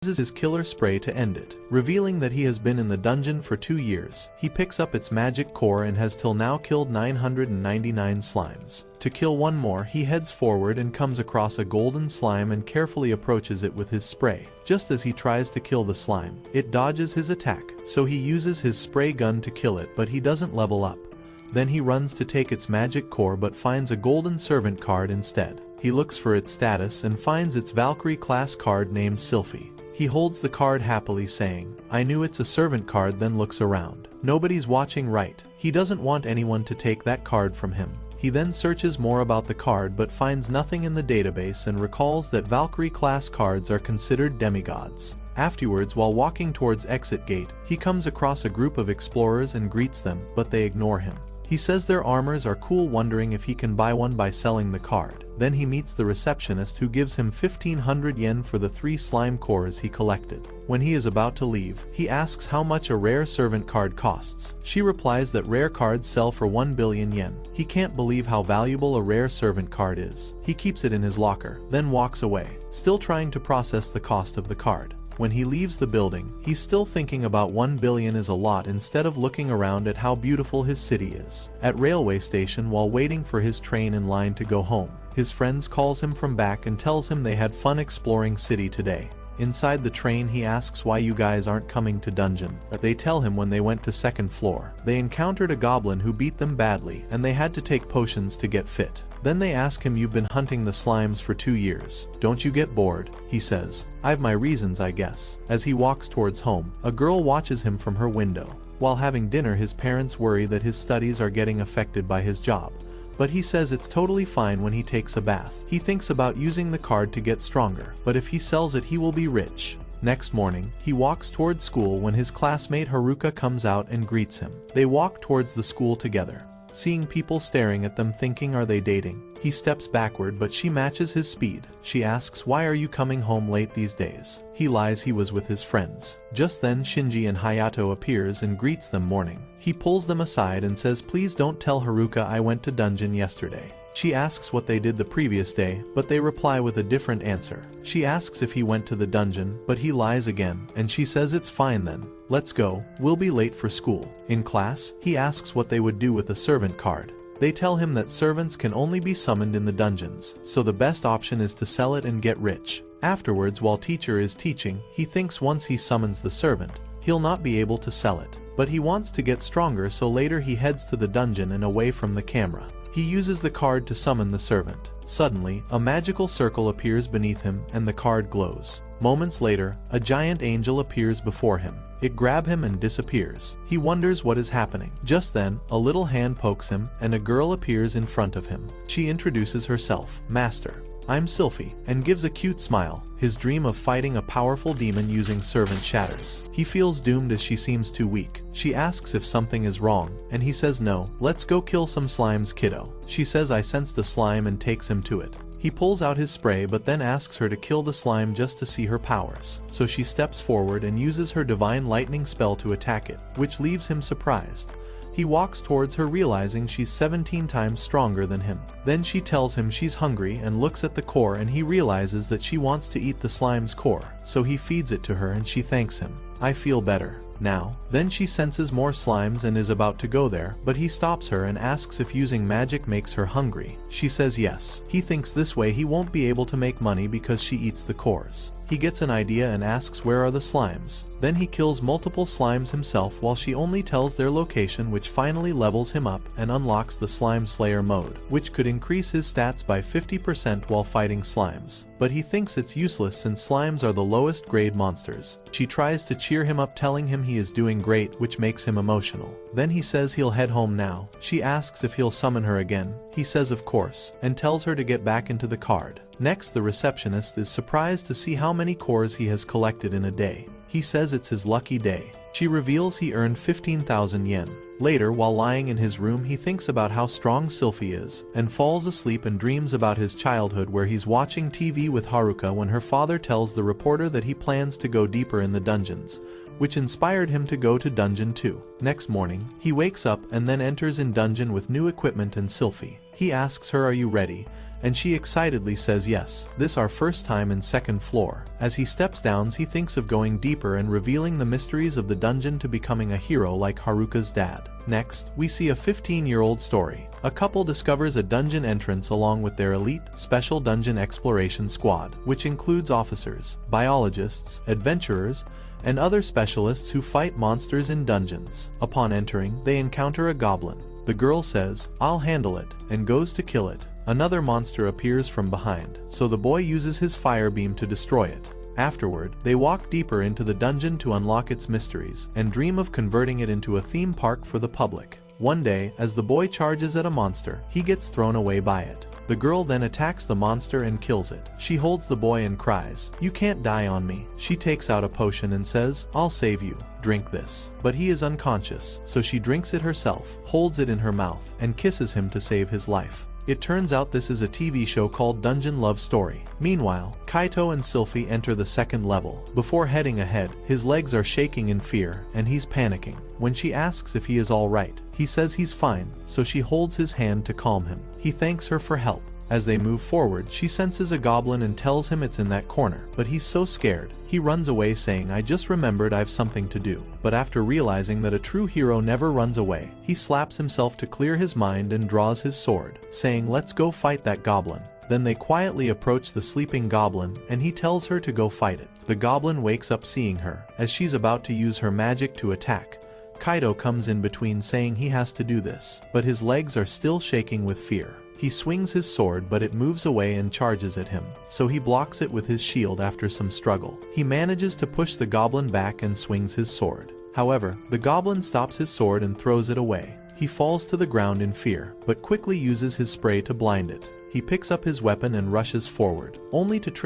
his killer spray to end it. Revealing that he has been in the dungeon for 2 years, he picks up its magic core and has till now killed 999 slimes. To kill one more, he heads forward and comes across a golden slime and carefully approaches it with his spray. Just as he tries to kill the slime, it dodges his attack, so he uses his spray gun to kill it, but he doesn't level up. Then he runs to take its magic core but finds a golden servant card instead. He looks for its status and finds its Valkyrie class card named Sylphie. He holds the card happily saying, "I knew it's a servant card," then looks around. Nobody's watching, right? He doesn't want anyone to take that card from him. He then searches more about the card but finds nothing in the database and recalls that Valkyrie class cards are considered demigods. Afterwards, while walking towards exit gate, he comes across a group of explorers and greets them, but they ignore him. He says their armors are cool, wondering if he can buy one by selling the card. Then he meets the receptionist who gives him 1500 yen for the 3 slime cores he collected. When he is about to leave, he asks how much a rare servant card costs. She replies that rare cards sell for 1 billion yen. He can't believe how valuable a rare servant card is. He keeps it in his locker, then walks away, still trying to process the cost of the card. When he leaves the building, he's still thinking about 1 billion is a lot instead of looking around at how beautiful his city is. At railway station, while waiting for his train in line to go home, his friends calls him from back and tells him they had fun exploring city today. Inside the train, he asks why you guys aren't coming to dungeon. They tell him when they went to 2nd floor, they encountered a goblin who beat them badly and they had to take potions to get fit. Then they ask him, "You've been hunting the slimes for 2 years. Don't you get bored?" He says, "I've my reasons, I guess." As he walks towards home, a girl watches him from her window. While having dinner, his parents worry that his studies are getting affected by his job. But he says it's totally fine when he takes a bath. He thinks about using the card to get stronger, but if he sells it he will be rich. Next morning, he walks towards school when his classmate Haruka comes out and greets him. They walk towards the school together. Seeing people staring at them, thinking, are they dating? He steps backward, but she matches his speed. She asks, "Why are you coming home late these days?" He lies he was with his friends. Just then Shinji and Hayato appears and greets them morning. He pulls them aside and says, "Please don't tell Haruka I went to dungeon yesterday." She asks what they did the previous day, but they reply with a different answer. She asks if he went to the dungeon, but he lies again, and she says it's fine then. "Let's go, we'll be late for school." In class, he asks what they would do with a servant card. They tell him that servants can only be summoned in the dungeons, so the best option is to sell it and get rich. Afterwards, while teacher is teaching, he thinks once he summons the servant, he'll not be able to sell it. But he wants to get stronger, so later he heads to the dungeon and away from the camera. He uses the card to summon the servant. Suddenly, a magical circle appears beneath him and the card glows. Moments later, a giant angel appears before him. It grabs him and disappears. He wonders what is happening. Just then, a little hand pokes him and a girl appears in front of him. She introduces herself, "Master, I'm Sylphie," and gives a cute smile. His dream of fighting a powerful demon using servant shatters. He feels doomed as she seems too weak. She asks if something is wrong, and he says no. "Let's go kill some slimes, kiddo." She says, "I sensed a slime," and takes him to it. He pulls out his spray but then asks her to kill the slime just to see her powers. So she steps forward and uses her divine lightning spell to attack it, which leaves him surprised. He walks towards her, realizing she's 17 times stronger than him. Then she tells him she's hungry and looks at the core, and he realizes that she wants to eat the slime's core. So he feeds it to her and she thanks him. "I feel better now." Then she senses more slimes and is about to go there, but he stops her and asks if using magic makes her hungry. She says yes. He thinks this way he won't be able to make money because she eats the cores. He gets an idea and asks where are the slimes. Then he kills multiple slimes himself while she only tells their location, which finally levels him up and unlocks the Slime Slayer mode, which could increase his stats by 50% while fighting slimes. But he thinks it's useless since slimes are the lowest grade monsters. She tries to cheer him up, telling him he is doing great, which makes him emotional. Then he says he'll head home now. She asks if he'll summon her again. He says of course, and tells her to get back into the card. Next, the receptionist is surprised to see how many cores he has collected in a day. He says it's his lucky day. She reveals he earned 15,000 yen. Later, while lying in his room, he thinks about how strong Sylphie is, and falls asleep and dreams about his childhood where he's watching TV with Haruka when her father tells the reporter that he plans to go deeper in the dungeons, which inspired him to go to Dungeon 2. Next morning, he wakes up and then enters in dungeon with new equipment and Sylphie. He asks her, "Are you ready?" and she excitedly says yes, this our first time in second floor. As he steps down he thinks of going deeper and revealing the mysteries of the dungeon to becoming a hero like Haruka's dad. Next, we see a 15-year-old story. A couple discovers a dungeon entrance along with their elite, special dungeon exploration squad, which includes officers, biologists, adventurers, and other specialists who fight monsters in dungeons. Upon entering, they encounter a goblin. The girl says, "I'll handle it," and goes to kill it. Another monster appears from behind, so the boy uses his fire beam to destroy it. Afterward, they walk deeper into the dungeon to unlock its mysteries, and dream of converting it into a theme park for the public. One day, as the boy charges at a monster, he gets thrown away by it. The girl then attacks the monster and kills it. She holds the boy and cries, "You can't die on me." She takes out a potion and says, "I'll save you. Drink this." But he is unconscious, so she drinks it herself, holds it in her mouth, and kisses him to save his life. It turns out this is a TV show called Dungeon Love Story. Meanwhile, Kaito and Sylphie enter the second level. Before heading ahead, his legs are shaking in fear, and he's panicking. When she asks if he is alright, he says he's fine, so she holds his hand to calm him. He thanks her for help. As they move forward, she senses a goblin and tells him it's in that corner, but he's so scared. He runs away saying, "I just remembered I've something to do." But after realizing that a true hero never runs away, he slaps himself to clear his mind and draws his sword, saying, "Let's go fight that goblin." Then they quietly approach the sleeping goblin, and he tells her to go fight it. The goblin wakes up seeing her. As she's about to use her magic to attack, Kaito comes in between saying he has to do this, but his legs are still shaking with fear. He swings his sword but it moves away and charges at him, so he blocks it with his shield after some struggle. He manages to push the goblin back and swings his sword. However, the goblin stops his sword and throws it away. He falls to the ground in fear, but quickly uses his spray to blind it. He picks up his weapon and rushes forward, only to trip